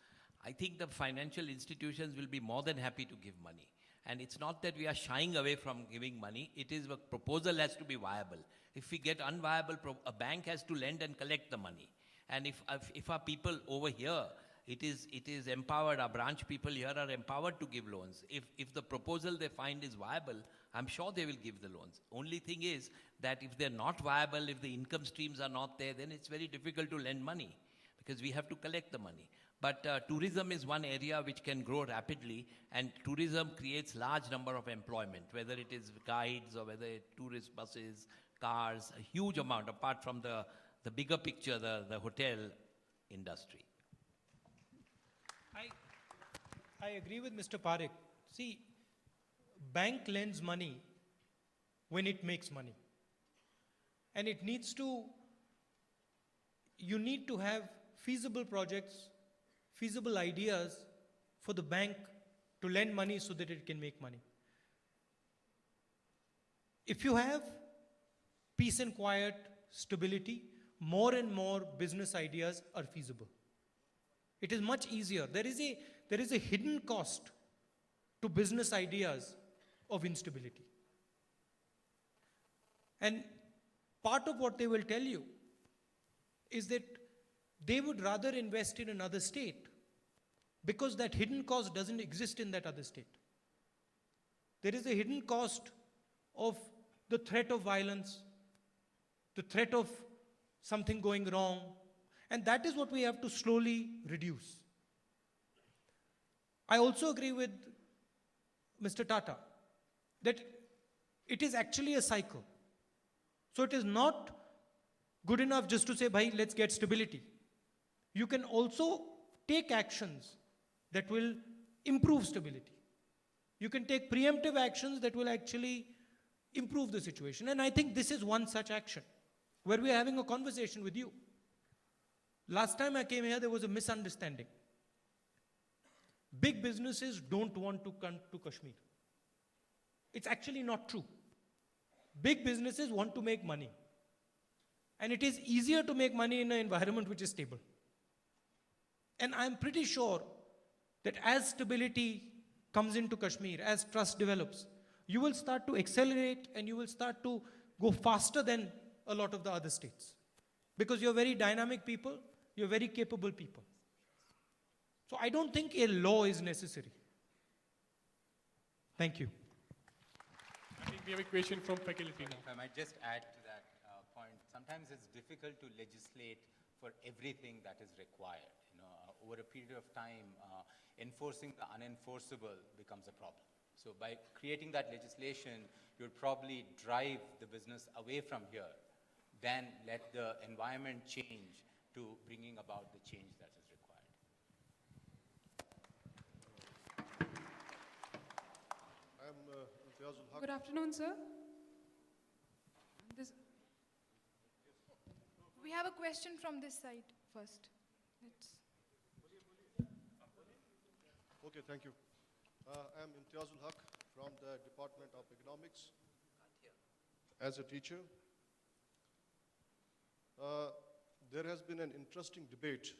I think the financial institutions will be more than happy to give money. And it's not that we are shying away from giving money. It is a proposal has to be viable. If we get unviable, a bank has to lend and collect the money. And if our people over here, it is empowered, our branch people here are empowered to give loans. If the proposal they find is viable, I'm sure they will give the loans. Only thing is that if they're not viable, if the income streams are not there, then it's very difficult to lend money, because we have to collect the money. But tourism is one area which can grow rapidly, and tourism creates large number of employment, whether it is guides or whether it's tourist buses, cars, a huge amount, apart from the bigger picture, the hotel industry. I agree with Mr. Parekh. See, bank lends money when it makes money. And it needs to, you need to have feasible projects, feasible ideas for the bank to lend money so that it can make money. If you have peace and quiet, stability, more and more business ideas are feasible. It is much easier. There is a hidden cost to business ideas of instability. And part of what they will tell you is that they would rather invest in another state because that hidden cost doesn't exist in that other state. There is a hidden cost of the threat of violence, the threat of something going wrong, and that is what we have to slowly reduce. I also agree with Mr. Tata that it is actually a cycle. So it is not good enough just to say, bhai, let's get stability. You can also take actions that will improve stability. You can take preemptive actions that will actually improve the situation. And I think this is one such action where we are having a conversation with you. Last time I came here, there was a misunderstanding. Big businesses don't want to come to Kashmir. It's actually not true. Big businesses want to make money. And it is easier to make money in an environment which is stable. And I'm pretty sure that as stability comes into Kashmir, as trust develops, you will start to accelerate and you will start to go faster than a lot of the other states. Because you're very dynamic people, you're very capable people. So I don't think a law is necessary. Thank you. We have a question from faculty now. If I might just add to that point, sometimes it's difficult to legislate for everything that is required. Over a period of time, enforcing the unenforceable becomes a problem. So by creating that legislation, you'll probably drive the business away from here, then let the environment change to bringing about the change that is required. Good afternoon, sir. We have a question from this side first. Okay, thank you. I'm Imtiazul Haq from the Department of Economics. As a teacher, there has been an interesting debate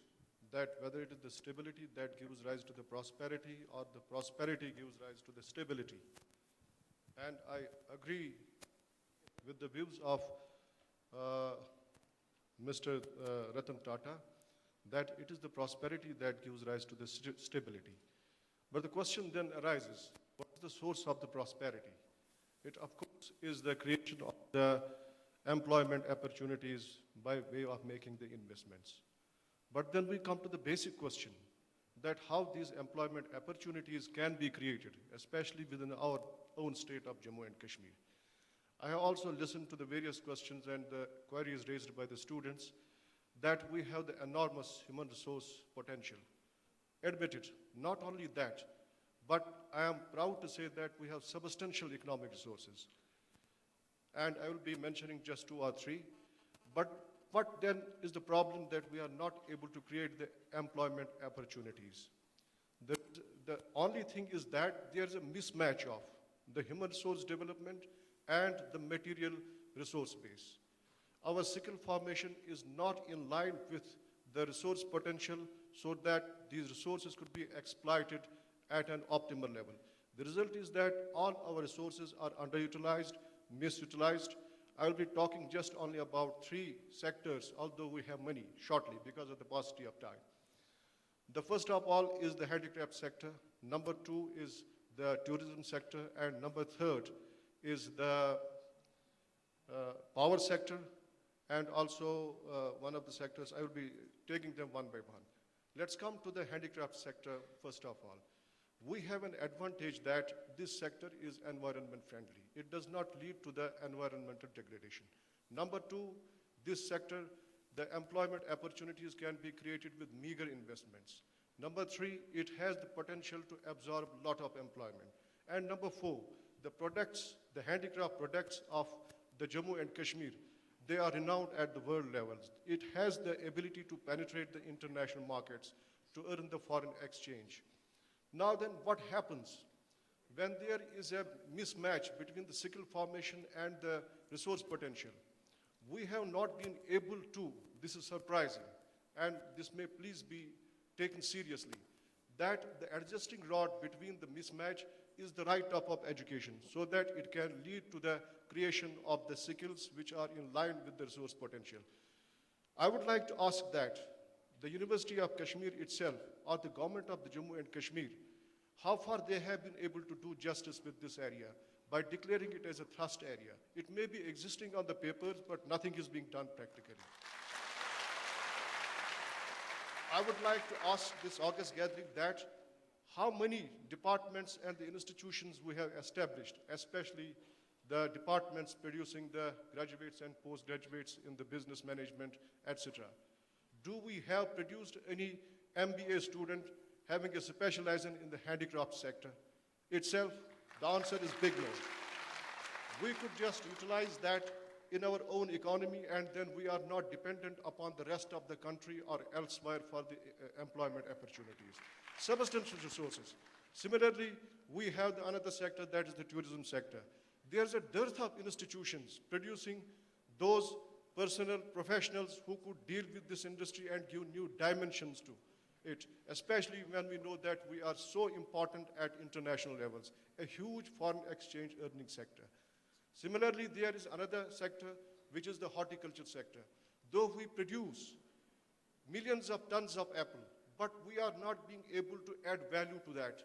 that whether it is the stability that gives rise to the prosperity or the prosperity gives rise to the stability. And I agree with the views of Mr. Ratan Tata that it is the prosperity that gives rise to the stability. But the question then arises, what is the source of the prosperity? It, of course, is the creation of the employment opportunities by way of making the investments. But then we come to the basic question that how these employment opportunities can be created, especially within our own state of Jammu and Kashmir. I have also listened to the various questions and the queries raised by the students that we have the enormous human resource potential. Admitted, not only that, but I am proud to say that we have substantial economic resources. And I will be mentioning just 2 or 3. But what then is the problem that we are not able to create the employment opportunities? The only thing is that there is a mismatch of the human resource development and the material resource base. Our skill formation is not in line with the resource potential so that these resources could be exploited at an optimal level. The result is that all our resources are underutilized, misutilized. I will be talking just only about 3 sectors, although we have many, shortly, because of the paucity of time. The first of all is the handicraft sector. Number 2 is the tourism sector. And number 3 is the power sector. And also one of the sectors, I will be taking them one by one. Let's come to the handicraft sector first of all. We have an advantage that this sector is environment friendly. It does not lead to the environmental degradation. Number 2, this sector, the employment opportunities can be created with meager investments. Number 3, it has the potential to absorb a lot of employment. And number 4, the products, the handicraft products of the Jammu and Kashmir, they are renowned at the world levels. It has the ability to penetrate the international markets, to earn the foreign exchange. Now then, what happens when there is a mismatch between the skill formation and the resource potential? We have not been able to, this is surprising, and this may please be taken seriously, that the adjusting rod between the mismatch is the right type of education so that it can lead to the creation of the skills which are in line with the resource potential. I would like to ask that the University of Kashmir itself or the government of the Jammu and Kashmir, how far they have been able to do justice with this area by declaring it as a thrust area. It may be existing on the papers, but nothing is being done practically. I would like to ask this August gathering that how many departments and the institutions we have established, especially the departments producing the graduates and postgraduates in the business management, etc. Do we have produced any MBA student having a specialization in the handicraft sector itself? The answer is big no. We could just utilize that in our own economy, and then we are not dependent upon the rest of the country or elsewhere for the employment opportunities. Substantial resources. Similarly, we have another sector, that is the tourism sector. There's a dearth of institutions producing those personnel professionals who could deal with this industry and give new dimensions to it, especially when we know that we are so important at international levels, a huge foreign exchange earning sector. Similarly, there is another sector, which is the horticulture sector. Though we produce millions of tons of apple, but we are not being able to add value to that.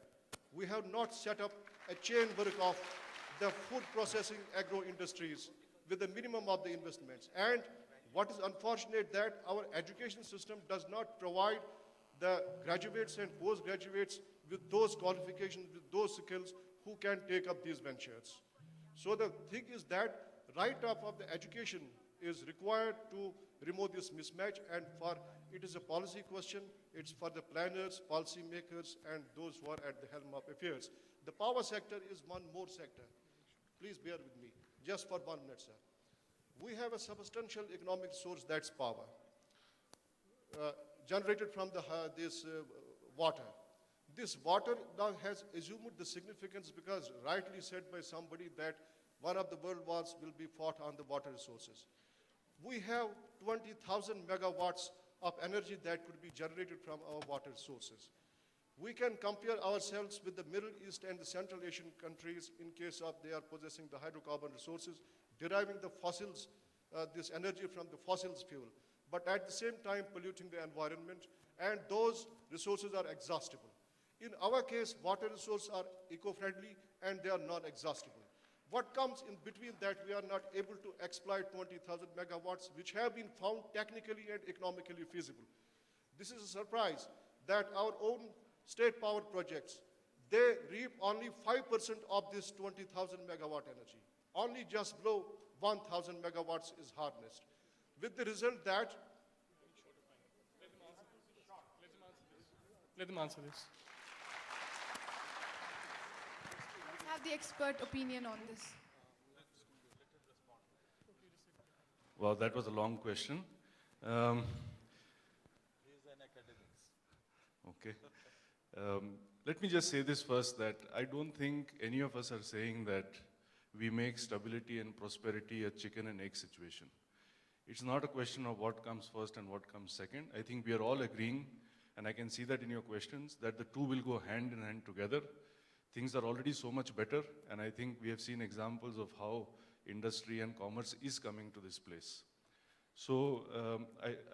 We have not set up a chain work of the food processing agro industries with the minimum of the investments. And what is unfortunate that our education system does not provide the graduates and postgraduates with those qualifications, with those skills who can take up these ventures. So the thing is that write-up of the education is required to remove this mismatch, and for it is a policy question. It's for the planners, policy makers, and those who are at the helm of affairs. The power sector is one more sector. Please bear with me, just for 1 minute, sir. We have a substantial economic source, that's power, generated from this water. This water now has assumed the significance because rightly said by somebody that one of the world wars will be fought on the water resources. We have 20,000 megawatts of energy that could be generated from our water sources. We can compare ourselves with the Middle East and the Central Asian countries in case of they are possessing the hydrocarbon resources, deriving the fossils, this energy from the fossils fuel, but at the same time polluting the environment, and those resources are exhaustible. In our case, water resources are eco-friendly and they are non-exhaustible. What comes in between that, we are not able to exploit 20,000 megawatts, which have been found technically and economically feasible. This is a surprise that our own state power projects, they reap only 5% of this 20,000 megawatt energy. Only just below 1,000 megawatts is harnessed. With the result that... Let them answer this. Have the expert opinion on this. Well, that was a long question. Okay. Let me just say this first, that I don't think any of us are saying that we make stability and prosperity a chicken and egg situation. It's not a question of what comes first and what comes second. I think we are all agreeing, and I can see that in your questions, that the two will go hand in hand together. Things are already so much better, and I think we have seen examples of how industry and commerce is coming to this place. So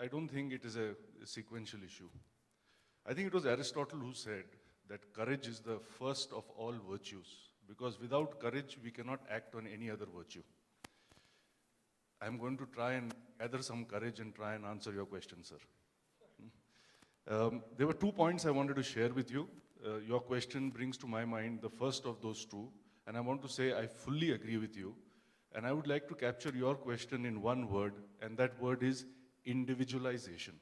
I don't think it is a sequential issue. I think it was Aristotle who said that courage is the first of all virtues, because without courage, we cannot act on any other virtue. I'm going to try and gather some courage and try and answer your question, sir. There were 2 points I wanted to share with you. Your question brings to my mind the first of those two, and I want to say I fully agree with you, and I would like to capture your question in one word, and that word is individualization.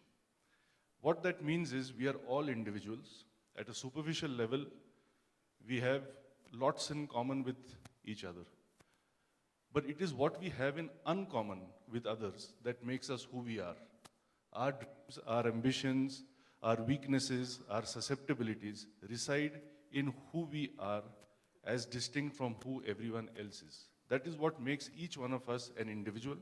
What that means is we are all individuals. At a superficial level, we have lots in common with each other. But it is what we have in uncommon with others that makes us who we are. Our dreams, our ambitions, our weaknesses, our susceptibilities reside in who we are as distinct from who everyone else is. That is what makes each one of us an individual.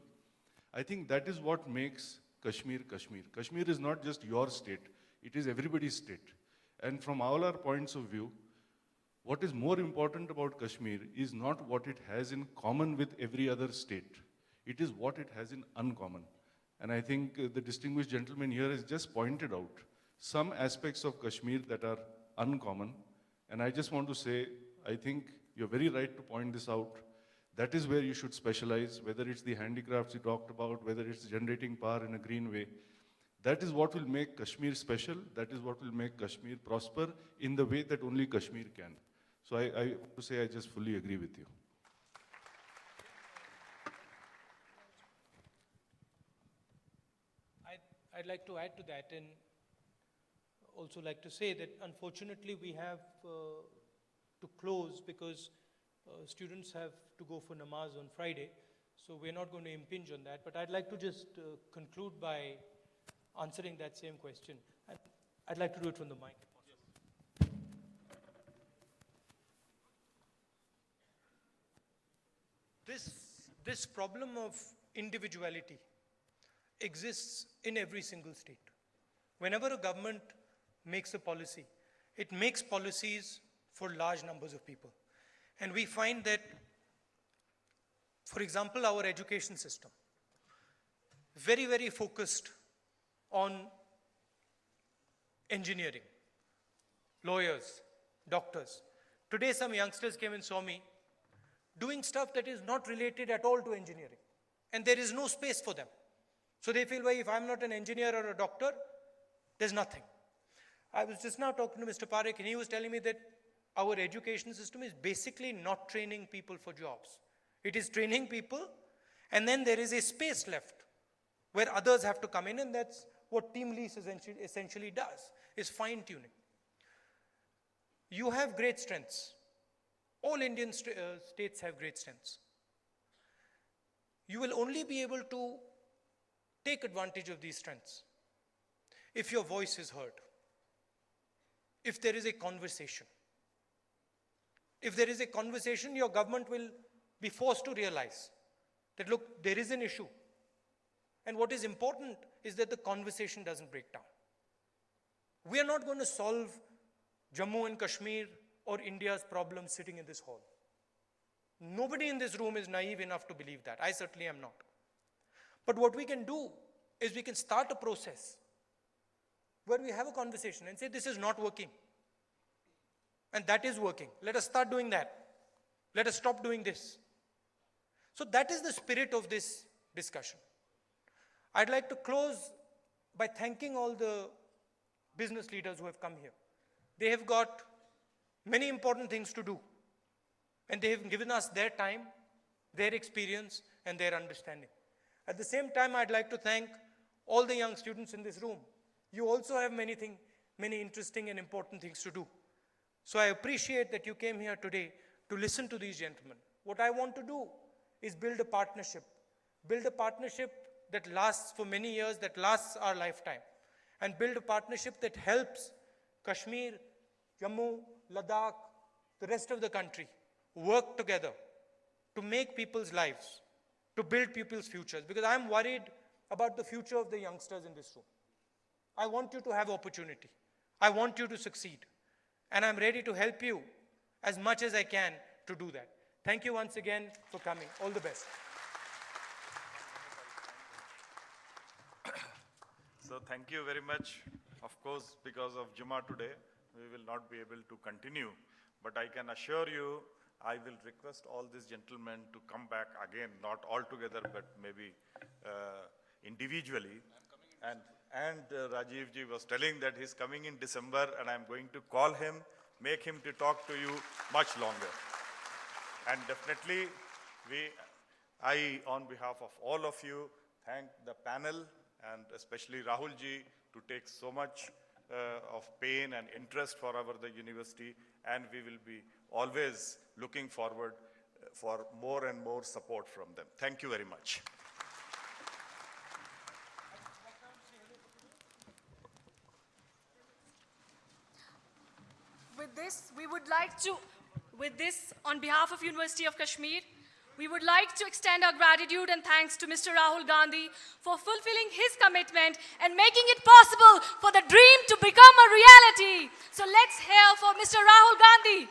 I think that is what makes Kashmir, Kashmir. Kashmir is not just your state, it is everybody's state. And from all our points of view, what is more important about Kashmir is not what it has in common with every other state. It is what it has in uncommon. And I think the distinguished gentleman here has just pointed out some aspects of Kashmir that are uncommon. And I just want to say, I think you're very right to point this out. That is where you should specialize, whether it's the handicrafts you talked about, whether it's generating power in a green way. That is what will make Kashmir special. That is what will make Kashmir prosper in the way that only Kashmir can. So I want to say I just fully agree with you. I'd like to add to that, and also like to say that unfortunately we have to close because students have to go for namaz on Friday, so we're not going to impinge on that. But I'd like to just conclude by answering that same question. I'd like to do it from the mic. This problem of individuality exists in every single state. Whenever a government makes a policy, it makes policies for large numbers of people. And we find that, for example, our education system, very, very focused on engineering, lawyers, doctors. Today some youngsters came and saw me doing stuff that is not related at all to engineering. And there is no space for them. So they feel, well, if I'm not an engineer or a doctor, there's nothing. I was just now talking to Mr. Parekh, and he was telling me that our education system is basically not training people for jobs. It is training people, and then there is a space left where others have to come in, and that's what Team Lease essentially does, is fine-tuning. You have great strengths. All Indian states have great strengths. You will only be able to take advantage of these strengths if your voice is heard, if there is a conversation. If there is a conversation, your government will be forced to realize that, look, there is an issue. And what is important is that the conversation doesn't break down. We are not going to solve Jammu and Kashmir or India's problems sitting in this hall. Nobody in this room is naive enough to believe that. I certainly am not. But what we can do is we can start a process where we have a conversation and say, this is not working. And that is working. Let us start doing that. Let us stop doing this. So that is the spirit of this discussion. I'd like to close by thanking all the business leaders who have come here. They have got many important things to do. And they have given us their time, their experience, and their understanding. At the same time, I'd like to thank all the young students in this room. You also have many interesting and important things to do. So I appreciate that you came here today to listen to these gentlemen. What I want to do is build a partnership that lasts for many years, that lasts our lifetime, and build a partnership that helps Kashmir, Jammu, Ladakh, the rest of the country work together to make people's lives, to build people's futures. Because I'm worried about the future of the youngsters in this room. I want you to have opportunity. I want you to succeed. And I'm ready to help you as much as I can to do that. Thank you once again for coming. All the best. So thank you very much. Of course, because of Juma today, we will not be able to continue. But I can assure you, I will request all these gentlemen to come back again, not all together, but maybe individually. And Rajiv ji was telling that he's coming in December, and I'm going to call him, make him to talk to you much longer. And definitely, I, on behalf of all of you, thank the panel, and especially Rahul ji, to take so much of pain and interest for the university, and we will be always looking forward for more and more support from them. Thank you very much. With this, on behalf of University of Kashmir, we would like to extend our gratitude and thanks to Mr. Rahul Gandhi for fulfilling his commitment and making it possible for the dream to become a reality. So let's hear for Mr. Rahul Gandhi.